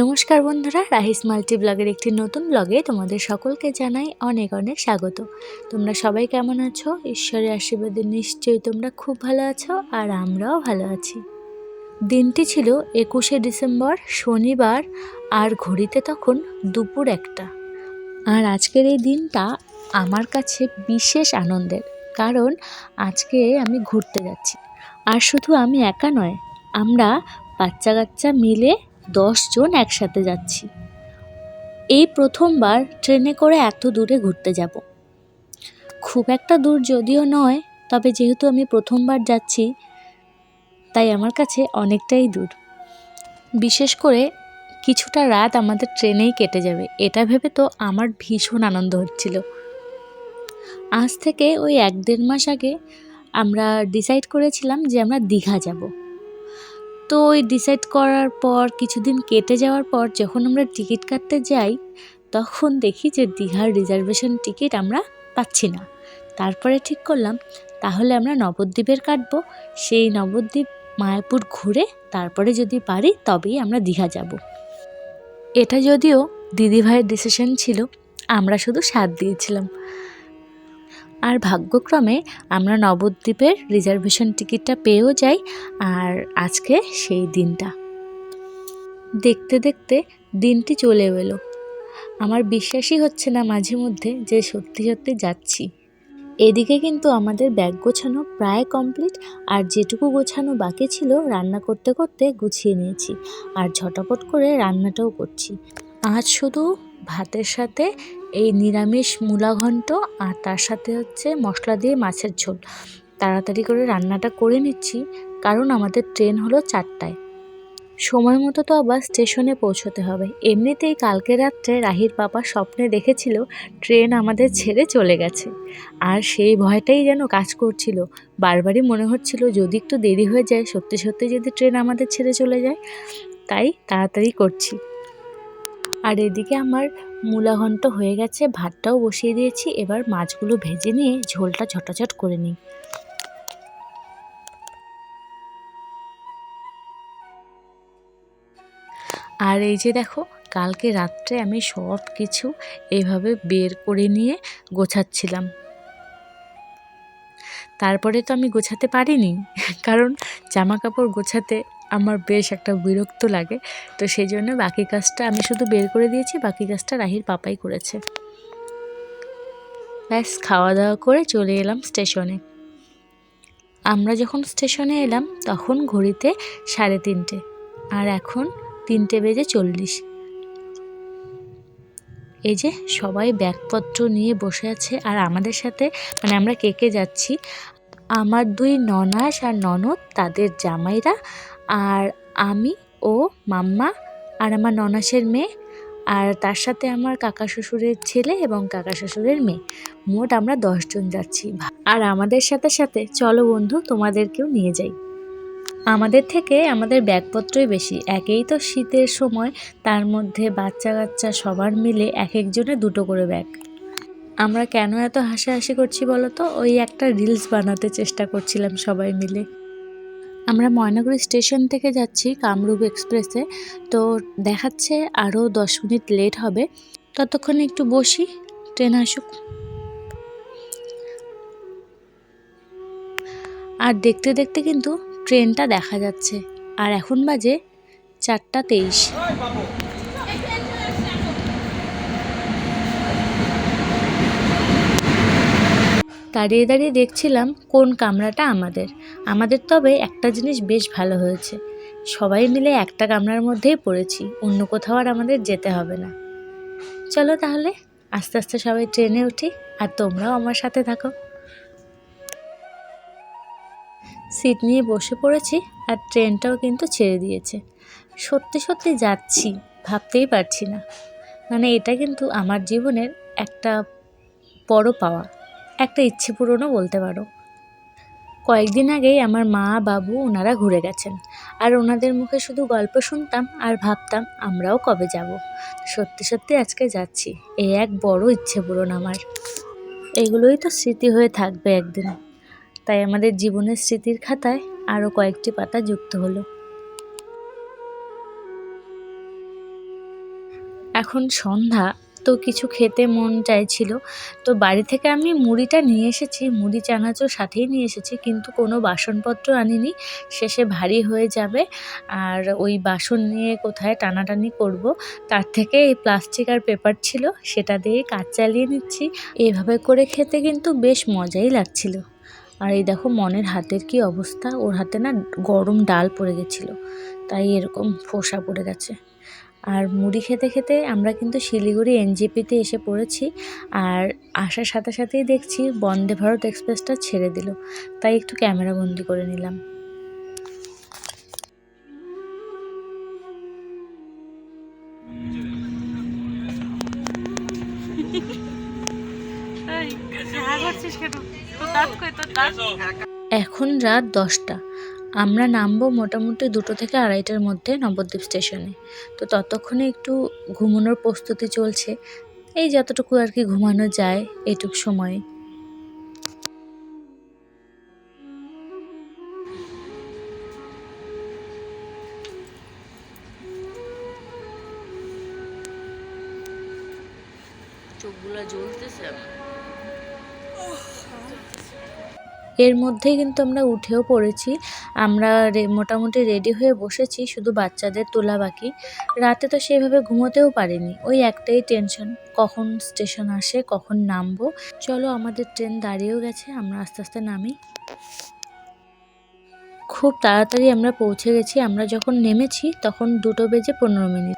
নমস্কার বন্ধুরা, রাহিস মাল্টি ব্লগের একটি নতুন ব্লগে তোমাদের সকলকে জানাই অনেক অনেক স্বাগত। তোমরা সবাই কেমন আছো? ঈশ্বরের আশীর্বাদে নিশ্চয়ই তোমরা খুব ভালো আছো, আর আমরাও ভালো আছি। দিনটি ছিল 21শে ডিসেম্বর, শনিবার, আর ঘড়িতে তখন দুপুর 1টা। আর আজকের এই দিনটা আমার কাছে বিশেষ আনন্দের, কারণ আজকে আমি ঘুরতে যাচ্ছি। আর শুধু আমি একা নয়, আমরা বাচ্চা কাচ্চা মিলে 10 জন একসাথে যাচ্ছি। এই প্রথমবার ট্রেনে করে এত দূরে ঘুরতে যাব। খুব একটা দূর যদিও নয়, তবে যেহেতু আমি প্রথমবার যাচ্ছি তাই আমার কাছে অনেকটাই দূর। বিশেষ করে কিছুটা রাত আমাদের ট্রেনেই কেটে যাবে, এটা ভেবে তো আমার ভীষণ আনন্দ হচ্ছিল। আজ থেকে ওই 1-1.5 মাস আগে আমরা ডিসাইড করেছিলাম যে আমরা দীঘা যাব। তো ওই ডিসাইড করার পর কিছুদিন কেটে যাওয়ার পর যখন আমরা টিকিট কাটতে যাই, তখন দেখি যে দীঘার রিজার্ভেশন টিকিট আমরা পাচ্ছি না। তারপরে ঠিক করলাম তাহলে আমরা নবদ্বীপের কাটবো। সেই নবদ্বীপ মায়াপুর ঘুরে তারপরে যদি পারি তবেই আমরা দীঘা যাব। এটা যদিও দিদিভাইয়ের ডিসিশন ছিল, আমরা শুধু সাথ দিয়েছিলাম। আর ভাগ্যক্রমে আমরা নবদ্বীপের রিজার্ভেশন টিকিটটা পেয়েও যাই। আর আজকে সেই দিনটা দেখতে দেখতে দিনটি চলে এলো। আমার বিশ্বাসই হচ্ছে না মাঝে মধ্যে যে সত্যি সত্যি যাচ্ছি। এদিকে কিন্তু আমাদের ব্যাগ গোছানো প্রায় কমপ্লিট, আর যেটুকু গোছানো বাকি ছিল রান্না করতে করতে গুছিয়ে নিয়েছি। আর ঝটাপট করে রান্নাটাও করছি। আজ শুধু ভাতের সাথে এই নিরামিষ মূলা ঘন্ট, আর তার সাথে হচ্ছে মশলা দিয়ে মাছের ঝোল। তাড়াতাড়ি করে রান্নাটা করে নিচ্ছি, কারণ আমাদের ট্রেন হলো 4টায়। সময় মতো তো আবার স্টেশনে পৌঁছতে হবে। এমনিতেই কালকে রাত্রে রাহির পাপা স্বপ্নে দেখেছিল ট্রেন আমাদের ছেড়ে চলে গেছে, আর সেই ভয়টাই যেন কাজ করছিল। বারবারই মনে হচ্ছিল যদি একটু দেরি হয়ে যায়, সত্যি সত্যি যদি ট্রেন আমাদের ছেড়ে চলে যায়। তাই তাড়াতাড়ি করছি। আর এদিকে আমার মূলা ঘন্ট হয়ে গেছে, ভাতটাও বসিয়ে দিয়েছি। এবার মাছগুলো ভেজে নিয়ে ঝোলটা ঝটাঝট করে নিই। আর এই যে দেখো, কালকে রাত্রে আমি সব কিছু এইভাবে বের করে নিয়ে গোছাচ্ছিলাম। তারপরে তো আমি গোছাতে পারিনি, কারণ জামা কাপড় গোছাতে আমার বেশ একটা বিরক্ত লাগে। তো সেই জন্য বাকি কাজটা আমি শুধু বের করে দিয়েছি, বাকি কাজটা রাহির পাপাই করেছে। ব্যাস, খাওয়া দাওয়া করে চলে এলাম স্টেশনে। আমরা যখন স্টেশনে এলাম তখন ঘড়িতে 3:30, আর এখন 3:40। এই যে সবাই ব্যাগপত্র নিয়ে বসে আছে, আর আমাদের সাথে মানে আমরা কে কে যাচ্ছি, আমার 2 ননাস আর ননদ, তাদের জামাইরা, আর আমি ও মাম্মা, আর আমার ননাসের মেয়ে, আর তার সাথে আমার কাকা শ্বশুরের ছেলে এবং কাকা শ্বশুরের মেয়ে। মোট আমরা 10 জন যাচ্ছি। আর আমাদের সাথে সাথে চলো বন্ধু, তোমাদেরকেও নিয়ে যাই। আমাদের থেকে আমাদের ব্যাগপত্রই বেশি। একেই তো শীতের সময়, তার মধ্যে বাচ্চা কাচ্চা সবার মিলে এক একজনে 2টো করে ব্যাগ। আমরা কেন এত হাসাহাসি করছি বলো তো? ওই একটা রিলস বানাতে চেষ্টা করছিলাম সবাই মিলে। আমরা ময়নাগুড়ি স্টেশন থেকে যাচ্ছি কামরূপ এক্সপ্রেসে। তো দেখাচ্ছে আরও 10 মিনিট লেট হবে। ততক্ষণে একটু বসি, ট্রেন আসুক। আর দেখতে দেখতে কিন্তু ট্রেনটা দেখা যাচ্ছে। আর এখন বাজে 4:23। দাঁড়িয়ে দাঁড়িয়ে দেখছিলাম কোন কামরাটা আমাদের। তবে একটা জিনিস বেশ ভালো হয়েছে, সবাই মিলে একটা কামরার মধ্যেই পড়েছি, অন্য কোথাও আর আমাদের যেতে হবে না। চলো তাহলে আস্তে আস্তে সবাই ট্রেনে উঠি, আর তোমরাও আমার সাথে থাকো। সিট নিয়ে বসে পড়েছি, আর ট্রেনটাও কিন্তু ছেড়ে দিয়েছে। সত্যি সত্যি যাচ্ছি, ভাবতেই পারছি না। মানে এটা কিন্তু আমার জীবনের একটা বড় পাওয়া, একটা ইচ্ছে পূরণও বলতে পারো। কয়েকদিন আগেই আমার মা বাবু ওনারা ঘুরে গেছেন, আর ওনাদের মুখে শুধু গল্প শুনতাম আর ভাবতাম আমরাও কবে যাব। সত্যি সত্যি আজকে যাচ্ছি, এই এক বড় ইচ্ছে পূরণ আমার। এগুলোই তো স্মৃতি হয়ে থাকবে একদিন, তাই আমাদের জীবনের স্মৃতির খাতায় আরও কয়েকটি পাতা যুক্ত হলো। এখন সন্ধ্যা, তো কিছু খেতে মন চাইছিল, তো বাড়ি থেকে আমি মুড়িটা নিয়ে এসেছি, মুড়ি চানাচুর সাথেই নিয়ে এসেছি, কিন্তু কোনো বাসনপত্র আনিনি, শেষে ভারী হয়ে যাবে আর ওই বাসন নিয়ে কোথায় টানাটানি করব, তার থেকে এই প্লাস্টিক আর পেপার ছিল সেটা দিয়ে কাজ চালিয়ে নিচ্ছি। এভাবে করে খেতে কিন্তু বেশ মজাই লাগছিল। আর এই দেখো মনের হাতের কি অবস্থা, ওর হাতে না গরম ডাল পড়ে গেছিলো, তাই এরকম ফোসা পড়ে গেছে। আর মুড়ি খেতে খেতে আমরা কিন্তু শিলিগুড়ি এনজেপিতে এসে পড়েছি, আর আসার সাথে সাথেই দেখছি বন্দে ভারত এক্সপ্রেসটা ছেড়ে দিল, তাই একটু ক্যামেরা বন্দি করে নিলাম। এখন রাত 10টা, আমরা নামবো মোটামুটি 2টো থেকে 2:30টার মধ্যে নবদ্বীপ স্টেশনে। তো ততক্ষণে একটু ঘুমানোর প্রস্তুতি চলছে, এই যতটুকু আর কি ঘুমানো যায় এইটুক সময়ে। চোখগুলো জ্বলতেছে আমার। এর মধ্যেই কিন্তু আমরা উঠেও পড়েছি, আমরা মোটামুটি রেডি হয়ে বসেছি, শুধু বাচ্চাদের তোলা বাকি। রাতে তো সেভাবে ঘুমোতেও পারিনি, ওই একটাই টেনশন কখন স্টেশন আসে, কখন নামবো। চলো আমাদের ট্রেন দাঁড়িয়েও গেছে, আমরা আস্তে আস্তে নামি। খুব তাড়াতাড়ি আমরা পৌঁছে গেছি, আমরা যখন নেমেছি তখন 2:15।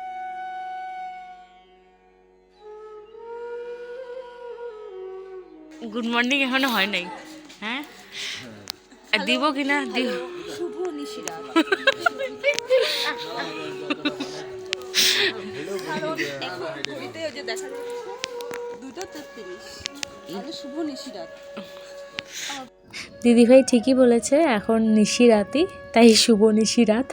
গুড মর্নিং এখনো হয় নাই, হ্যাঁ দিব কিনা দিব। শুভ নিশিরা দিদিভাই ঠিকই বলেছে, এখন নিশিরাতই, তাই শুভ নিশিরাত।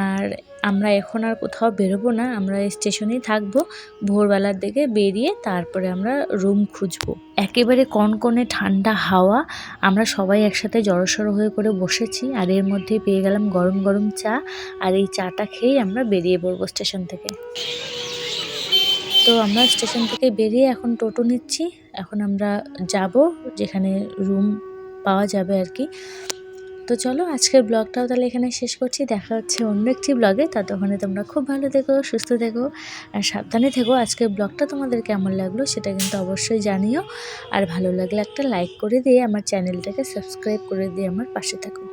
আর আমরা এখন আর কোথাও বেরোবো না, আমরা এই স্টেশনেই থাকবো, ভোরবেলার দিকে বেরিয়ে তারপরে আমরা রুম খুঁজবো। একেবারে কনকনে ঠান্ডা হাওয়া, আমরা সবাই একসাথে জড়সড় হয়ে করে বসেছি, আর এর মধ্যে পেয়ে গেলাম গরম গরম চা, আর এই চাটা খেয়েই আমরা বেরিয়ে পড়বো স্টেশন থেকে। তো আমরা স্টেশন থেকে বেরিয়ে এখন টোটো নিচ্ছি, এখন আমরা যাব যেখানে রুম পাওয়া যাবে আর কি। তো চলো আজকের ব্লগটাও তাহলে এখানে শেষ করছি, দেখা হচ্ছে অন্য একটি ব্লগে। ততক্ষণে তোমরা খুব ভালো থেকো, সুস্থ থেকো আর সাবধানে থেকো। আজকের ব্লগটা তোমাদের কেমন লাগলো সেটা কিন্তু অবশ্যই জানিও, আর ভালো লাগলে একটা লাইক করে দিয়ে আমার চ্যানেলটাকে সাবস্ক্রাইব করে দিয়ে আমার পাশে থাকো।